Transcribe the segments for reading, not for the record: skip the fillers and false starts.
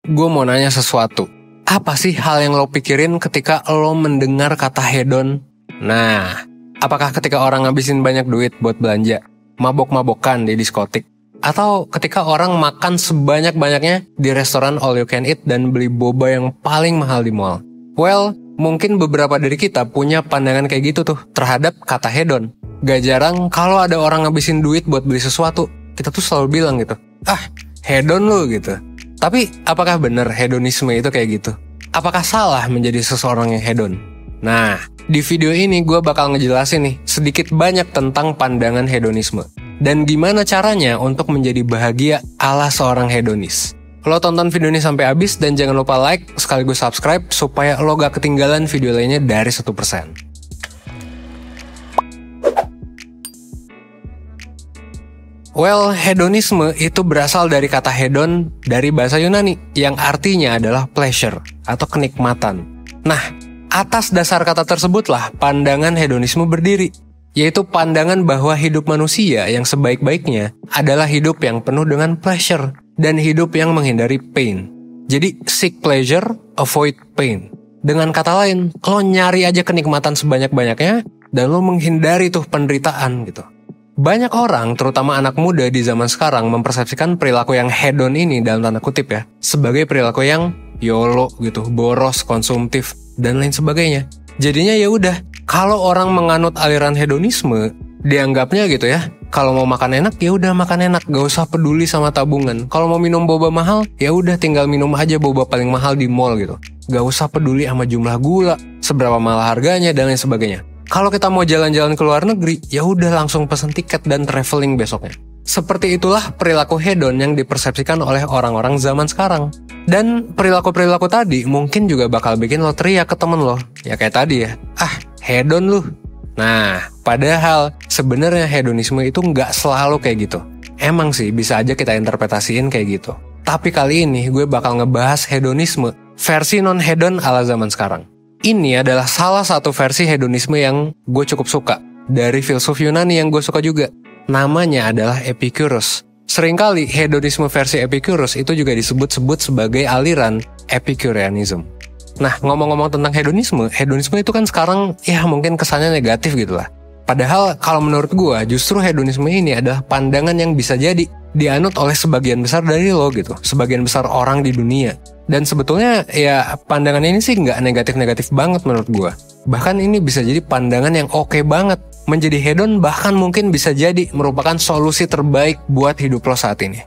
gue mau nanya sesuatu. Apa sih hal yang lo pikirin ketika lo mendengar kata hedon? Nah, apakah ketika orang ngabisin banyak duit buat belanja, mabok-mabokan di diskotik, atau ketika orang makan sebanyak-banyaknya di restoran all you can eat dan beli boba yang paling mahal di mall? Well, mungkin beberapa dari kita punya pandangan kayak gitu tuh terhadap kata hedon. Gak jarang kalau ada orang ngabisin duit buat beli sesuatu, kita tuh selalu bilang gitu, hedon lo gitu. Tapi apakah benar hedonisme itu kayak gitu? Apakah salah menjadi seseorang yang hedon? Nah, di video ini gue bakal ngejelasin nih sedikit banyak tentang pandangan hedonisme. Dan gimana caranya untuk menjadi bahagia ala seorang hedonis. Lo tonton video ini sampai habis dan jangan lupa like sekaligus subscribe supaya lo gak ketinggalan video lainnya dari 1%. Well, hedonisme itu berasal dari kata hedon dari bahasa Yunani yang artinya adalah pleasure atau kenikmatan. Nah, atas dasar kata tersebutlah pandangan hedonisme berdiri, yaitu pandangan bahwa hidup manusia yang sebaik-baiknya adalah hidup yang penuh dengan pleasure dan hidup yang menghindari pain. Jadi, seek pleasure, avoid pain. Dengan kata lain, lo nyari aja kenikmatan sebanyak-banyaknya dan lo menghindari tuh penderitaan gitu. Banyak orang, terutama anak muda di zaman sekarang, mempersepsikan perilaku yang hedon ini dalam tanda kutip ya, sebagai perilaku yang YOLO gitu, boros, konsumtif, dan lain sebagainya. Jadinya ya udah, kalau orang menganut aliran hedonisme, dianggapnya gitu ya, kalau mau makan enak ya udah makan enak, gak usah peduli sama tabungan. Kalau mau minum boba mahal, ya udah tinggal minum aja boba paling mahal di mall gitu. Gak usah peduli sama jumlah gula, seberapa mahal harganya, dan lain sebagainya. Kalau kita mau jalan-jalan ke luar negeri, ya udah langsung pesen tiket dan traveling besoknya. Seperti itulah perilaku hedon yang dipersepsikan oleh orang-orang zaman sekarang. Dan perilaku-perilaku tadi mungkin juga bakal bikin lo teriak ke temen lo. Ya kayak tadi ya, hedon lu. Nah, padahal sebenarnya hedonisme itu nggak selalu kayak gitu. Emang sih bisa aja kita interpretasiin kayak gitu. Tapi kali ini gue bakal ngebahas hedonisme versi non-hedon ala zaman sekarang. Ini adalah salah satu versi hedonisme yang gue cukup suka. Dari filsuf Yunani yang gue suka juga. Namanya adalah Epicurus. Seringkali hedonisme versi Epicurus itu juga disebut-sebut sebagai aliran Epicureanism. Nah, ngomong-ngomong tentang hedonisme itu kan sekarang ya mungkin kesannya negatif gitu lah. Padahal kalau menurut gue justru hedonisme ini adalah pandangan yang bisa jadi dianut oleh sebagian besar dari lo gitu. Sebagian besar orang di dunia. Dan sebetulnya ya pandangan ini sih nggak negatif-negatif banget menurut gue. Bahkan ini bisa jadi pandangan yang oke banget. Menjadi hedon bahkan mungkin bisa jadi merupakan solusi terbaik buat hidup lo saat ini.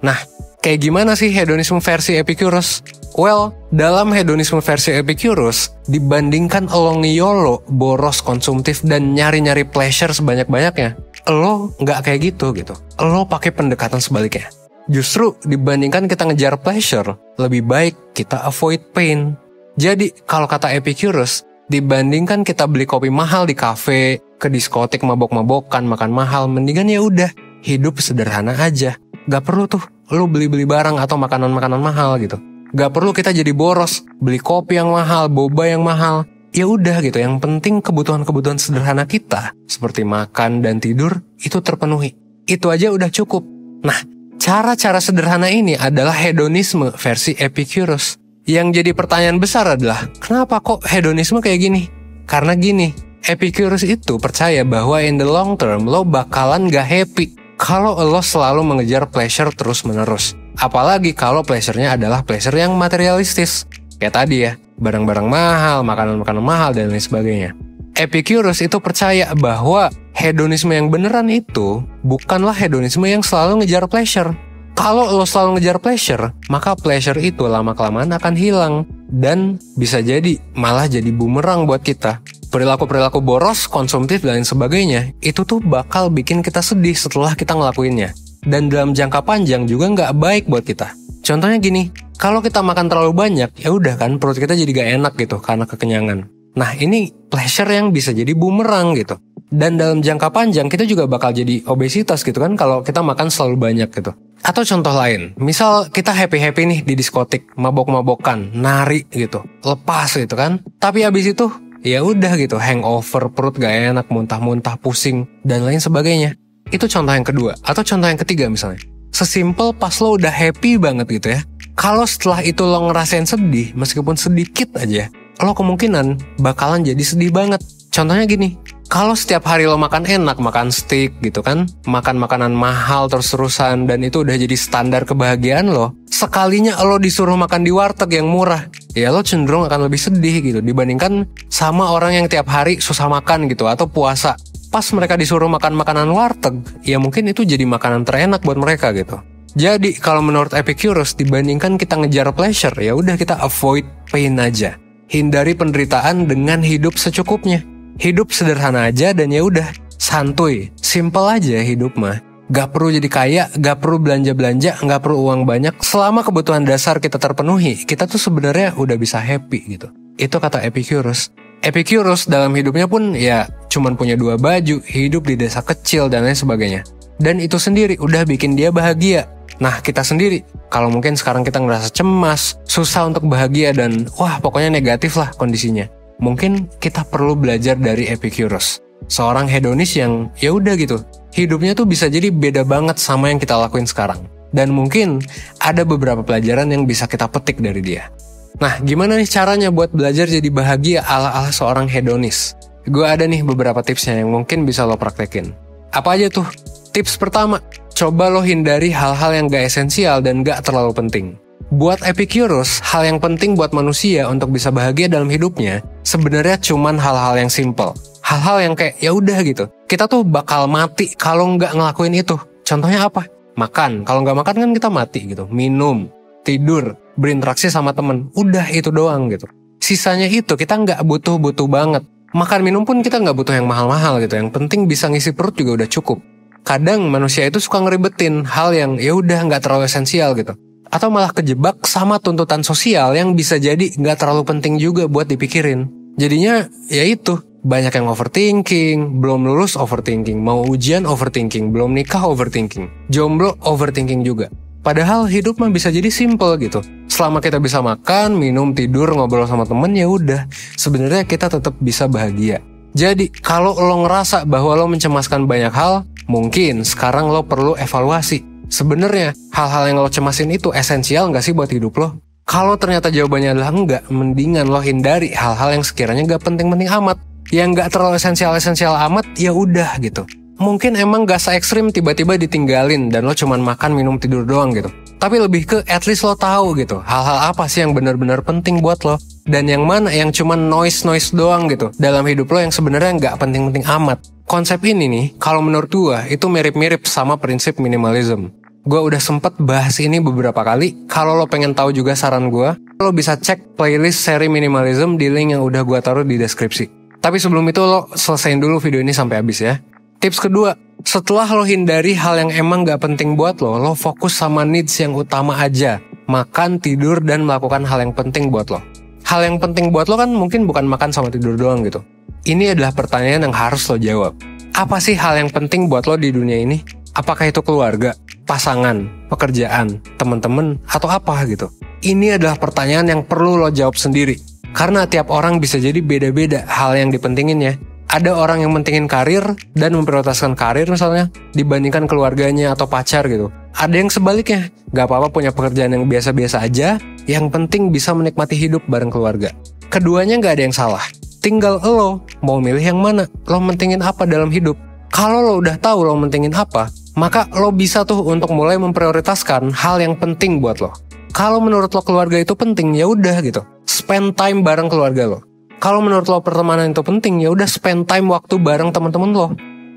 Nah, kayak gimana sih hedonisme versi Epicurus? Well, dalam hedonisme versi Epicurus, dibandingkan lo ngiyolo, boros, konsumtif, dan nyari-nyari pleasure sebanyak-banyaknya, lo nggak kayak gitu. Lo pakai pendekatan sebaliknya. Justru dibandingkan kita ngejar pleasure, lebih baik kita avoid pain. Jadi kalau kata Epicurus, dibandingkan kita beli kopi mahal di kafe, ke diskotik mabok-mabokan, makan mahal, mendingan ya udah hidup sederhana aja. Gak perlu tuh lo beli-beli barang atau makanan-makanan mahal gitu. Gak perlu kita jadi boros, beli kopi yang mahal, boba yang mahal. Ya udah gitu, yang penting kebutuhan-kebutuhan sederhana kita seperti makan dan tidur itu terpenuhi. Itu aja udah cukup. Nah, cara-cara sederhana ini adalah hedonisme versi Epicurus. Yang jadi pertanyaan besar adalah, kenapa kok hedonisme kayak gini? Karena gini, Epicurus itu percaya bahwa in the long term lo bakalan gak happy kalau lo selalu mengejar pleasure terus-menerus. Apalagi kalau pleasure-nya adalah pleasure yang materialistis. Kayak tadi ya, barang-barang mahal, makanan-makanan mahal, dan lain sebagainya. Epicurus itu percaya bahwa hedonisme yang beneran itu bukanlah hedonisme yang selalu ngejar pleasure. Kalau lo selalu ngejar pleasure, maka pleasure itu lama-kelamaan akan hilang. Dan bisa jadi malah jadi bumerang buat kita. Perilaku-perilaku boros, konsumtif, dan lain sebagainya, itu tuh bakal bikin kita sedih setelah kita ngelakuinnya. Dan dalam jangka panjang juga nggak baik buat kita. Contohnya gini, kalau kita makan terlalu banyak, ya udah kan perut kita jadi gak enak gitu karena kekenyangan. Nah, ini pleasure yang bisa jadi bumerang gitu. Dan dalam jangka panjang kita juga bakal jadi obesitas gitu kan kalau kita makan selalu banyak gitu. Atau contoh lain, misal kita happy-happy nih di diskotik, mabok-mabokan, nari gitu, lepas gitu kan. Tapi abis itu ya udah gitu, hangover, perut gak enak, muntah-muntah, pusing, dan lain sebagainya. Itu contoh yang kedua. Atau contoh yang ketiga misalnya. Sesimpel pas lo udah happy banget gitu ya. Kalau setelah itu lo ngerasain sedih, meskipun sedikit aja, lo kemungkinan bakalan jadi sedih banget. Contohnya gini, kalau setiap hari lo makan enak, makan steak gitu kan, makan makanan mahal terus-terusan, dan itu udah jadi standar kebahagiaan lo, sekalinya lo disuruh makan di warteg yang murah, ya lo cenderung akan lebih sedih gitu, dibandingkan sama orang yang tiap hari susah makan gitu, atau puasa. Pas mereka disuruh makan makanan warteg, ya mungkin itu jadi makanan terenak buat mereka gitu. Jadi kalau menurut Epicurus, dibandingkan kita ngejar pleasure, ya udah kita avoid pain aja. Hindari penderitaan dengan hidup secukupnya. Hidup sederhana aja dan ya udah, santuy, simple aja hidup mah. Gak perlu jadi kaya, gak perlu belanja-belanja, gak perlu uang banyak. Selama kebutuhan dasar kita terpenuhi, kita tuh sebenarnya udah bisa happy gitu. Itu kata Epicurus. Epicurus dalam hidupnya pun ya cuman punya 2 baju, hidup di desa kecil dan lain sebagainya. Dan itu sendiri udah bikin dia bahagia. Nah kita sendiri, kalau mungkin sekarang kita ngerasa cemas, susah untuk bahagia dan wah pokoknya negatif lah kondisinya. Mungkin kita perlu belajar dari Epicurus. Seorang hedonis yang ya udah gitu, hidupnya tuh bisa jadi beda banget sama yang kita lakuin sekarang. Dan mungkin ada beberapa pelajaran yang bisa kita petik dari dia. Nah, gimana nih caranya buat belajar jadi bahagia ala-ala seorang hedonis? Gue ada nih beberapa tipsnya yang mungkin bisa lo praktekin. Apa aja tuh? Tips pertama, coba lo hindari hal-hal yang gak esensial dan gak terlalu penting. Buat Epicurus, hal yang penting buat manusia untuk bisa bahagia dalam hidupnya sebenarnya cuman hal-hal yang simple. Hal-hal yang kayak ya udah gitu. Kita tuh bakal mati kalau nggak ngelakuin itu. Contohnya apa? Makan. Kalau nggak makan kan kita mati gitu. Minum, tidur, berinteraksi sama temen. Udah itu doang gitu. Sisanya itu kita nggak butuh-butuh banget. Makan minum pun kita nggak butuh yang mahal-mahal gitu. Yang penting bisa ngisi perut juga udah cukup. Kadang manusia itu suka ngeribetin hal yang ya udah nggak terlalu esensial gitu. Atau malah kejebak sama tuntutan sosial yang bisa jadi nggak terlalu penting juga buat dipikirin. Jadinya ya itu, banyak yang overthinking, belum lulus overthinking, mau ujian overthinking, belum nikah overthinking, jomblo overthinking juga. Padahal hidup mah bisa jadi simple gitu. Selama kita bisa makan, minum, tidur, ngobrol sama temen ya udah, sebenarnya kita tetap bisa bahagia. Jadi kalau lo ngerasa bahwa lo mencemaskan banyak hal, mungkin sekarang lo perlu evaluasi. Sebenarnya hal-hal yang lo cemasin itu esensial nggak sih buat hidup lo? Kalau ternyata jawabannya adalah enggak, mendingan lo hindari hal-hal yang sekiranya nggak penting-penting amat. Yang nggak terlalu esensial amat, ya udah gitu. Mungkin emang nggak se-ekstrim tiba-tiba ditinggalin dan lo cuman makan, minum, tidur doang gitu. Tapi lebih ke at least lo tahu gitu, hal-hal apa sih yang benar-benar penting buat lo, dan yang mana yang cuman noise doang gitu dalam hidup lo yang sebenarnya nggak penting-penting amat. Konsep ini nih, kalau menurut gua itu mirip-mirip sama prinsip minimalism. Gua udah sempet bahas ini beberapa kali. Kalau lo pengen tahu juga saran gua, lo bisa cek playlist seri minimalism di link yang udah gua taruh di deskripsi. Tapi sebelum itu lo selesain dulu video ini sampai habis ya. Tips kedua, setelah lo hindari hal yang emang gak penting buat lo fokus sama needs yang utama aja. Makan, tidur, dan melakukan hal yang penting buat lo. Hal yang penting buat lo kan mungkin bukan makan sama tidur doang gitu. Ini adalah pertanyaan yang harus lo jawab. Apa sih hal yang penting buat lo di dunia ini? Apakah itu keluarga, pasangan, pekerjaan, teman-teman, atau apa gitu? Ini adalah pertanyaan yang perlu lo jawab sendiri. Karena tiap orang bisa jadi beda-beda hal yang dipentinginnya. Ada orang yang mentingin karir dan memprioritaskan karir misalnya dibandingkan keluarganya atau pacar gitu. Ada yang sebaliknya, gak apa-apa punya pekerjaan yang biasa-biasa aja, yang penting bisa menikmati hidup bareng keluarga. Keduanya gak ada yang salah. Tinggal lo mau milih yang mana, lo mentingin apa dalam hidup. Kalau lo udah tahu lo mentingin apa, maka lo bisa tuh untuk mulai memprioritaskan hal yang penting buat lo. Kalau menurut lo keluarga itu penting, ya udah gitu. Spend time bareng keluarga lo. Kalau menurut lo pertemanan itu penting, ya udah spend time waktu bareng teman-teman lo.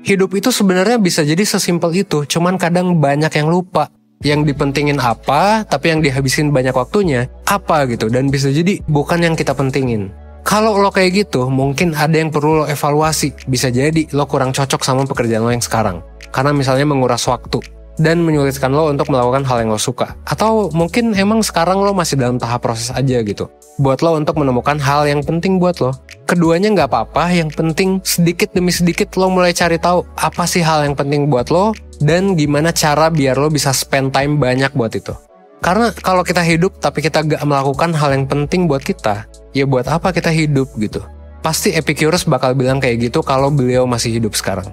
Hidup itu sebenarnya bisa jadi sesimpel itu, cuman kadang banyak yang lupa. Yang dipentingin apa, tapi yang dihabisin banyak waktunya apa gitu, dan bisa jadi bukan yang kita pentingin. Kalau lo kayak gitu, mungkin ada yang perlu lo evaluasi. Bisa jadi lo kurang cocok sama pekerjaan lo yang sekarang, karena misalnya menguras waktu dan menyulitkan lo untuk melakukan hal yang lo suka. Atau mungkin emang sekarang lo masih dalam tahap proses aja gitu, buat lo untuk menemukan hal yang penting buat lo. Keduanya gak apa-apa, yang penting sedikit demi sedikit lo mulai cari tahu apa sih hal yang penting buat lo, dan gimana cara biar lo bisa spend time banyak buat itu. Karena kalau kita hidup tapi kita gak melakukan hal yang penting buat kita, ya buat apa kita hidup gitu. Pasti Epicurus bakal bilang kayak gitu kalau beliau masih hidup sekarang.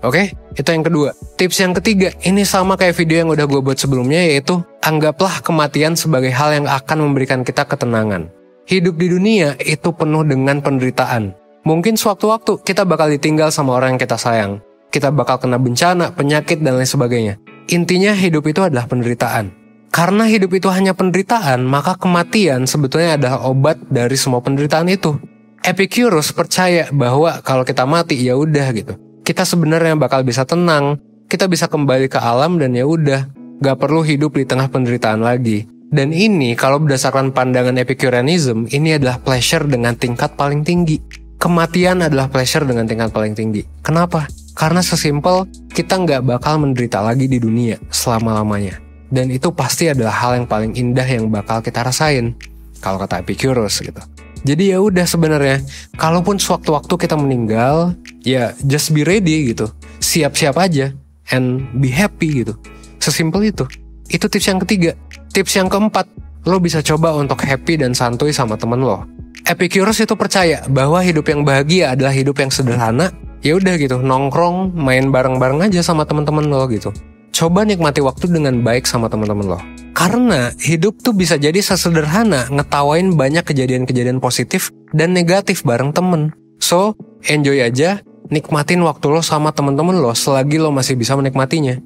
Oke, itu yang kedua. Tips yang ketiga, ini sama kayak video yang udah gue buat sebelumnya, yaitu anggaplah kematian sebagai hal yang akan memberikan kita ketenangan. Hidup di dunia itu penuh dengan penderitaan. Mungkin sewaktu-waktu kita bakal ditinggal sama orang yang kita sayang. Kita bakal kena bencana, penyakit, dan lain sebagainya. Intinya hidup itu adalah penderitaan. Karena hidup itu hanya penderitaan, maka kematian sebetulnya adalah obat dari semua penderitaan itu. Epicurus percaya bahwa kalau kita mati ya udah gitu. Kita sebenarnya bakal bisa tenang, kita bisa kembali ke alam dan ya udah, gak perlu hidup di tengah penderitaan lagi. Dan ini kalau berdasarkan pandangan Epicureanism, ini adalah pleasure dengan tingkat paling tinggi. Kematian adalah pleasure dengan tingkat paling tinggi. Kenapa? Karena sesimpel kita gak bakal menderita lagi di dunia selama-lamanya. Dan itu pasti adalah hal yang paling indah yang bakal kita rasain, kalau kata Epicurus gitu. Jadi ya udah sebenarnya, kalaupun sewaktu-waktu kita meninggal, ya just be ready gitu. Siap-siap aja and be happy gitu. Sesimpel itu. Itu tips yang ketiga. Tips yang keempat, lo bisa coba untuk happy dan santuy sama temen lo. Epicurus itu percaya bahwa hidup yang bahagia adalah hidup yang sederhana. Ya udah gitu, nongkrong, main bareng-bareng aja sama temen-temen lo gitu. Coba nikmati waktu dengan baik sama temen-temen lo. Karena hidup tuh bisa jadi sesederhana ngetawain banyak kejadian-kejadian positif dan negatif bareng temen. So, enjoy aja, nikmatin waktu lo sama temen-temen lo selagi lo masih bisa menikmatinya.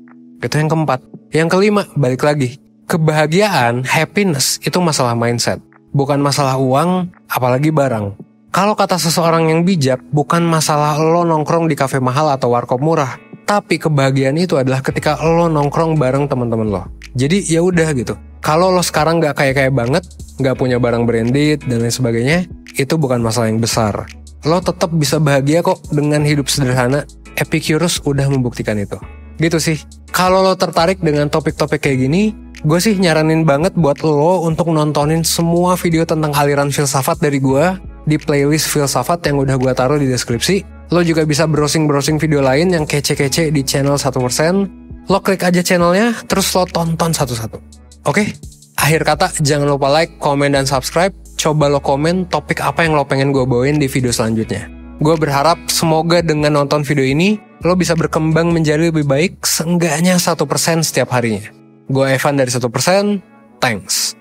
Itu yang keempat. Yang kelima, balik lagi. Kebahagiaan, happiness, itu masalah mindset. Bukan masalah uang, apalagi barang. Kalau kata seseorang yang bijak, bukan masalah lo nongkrong di kafe mahal atau warkop murah. Tapi kebahagiaan itu adalah ketika lo nongkrong bareng temen-temen lo. Jadi ya udah gitu. Kalau lo sekarang gak kaya-kaya banget, gak punya barang branded dan lain sebagainya, itu bukan masalah yang besar. Lo tetap bisa bahagia kok dengan hidup sederhana. Epicurus udah membuktikan itu. Gitu sih. Kalau lo tertarik dengan topik-topik kayak gini, gue sih nyaranin banget buat lo untuk nontonin semua video tentang aliran filsafat dari gue di playlist filsafat yang udah gue taruh di deskripsi. Lo juga bisa browsing-browsing video lain yang kece-kece di channel 1%. Lo klik aja channelnya, terus lo tonton satu-satu. Oke? Akhir kata, jangan lupa like, komen, dan subscribe. Coba lo komen topik apa yang lo pengen gue bawain di video selanjutnya. Gue berharap semoga dengan nonton video ini, lo bisa berkembang menjadi lebih baik, seenggaknya 1% setiap harinya. Gue Evan dari 1%, thanks.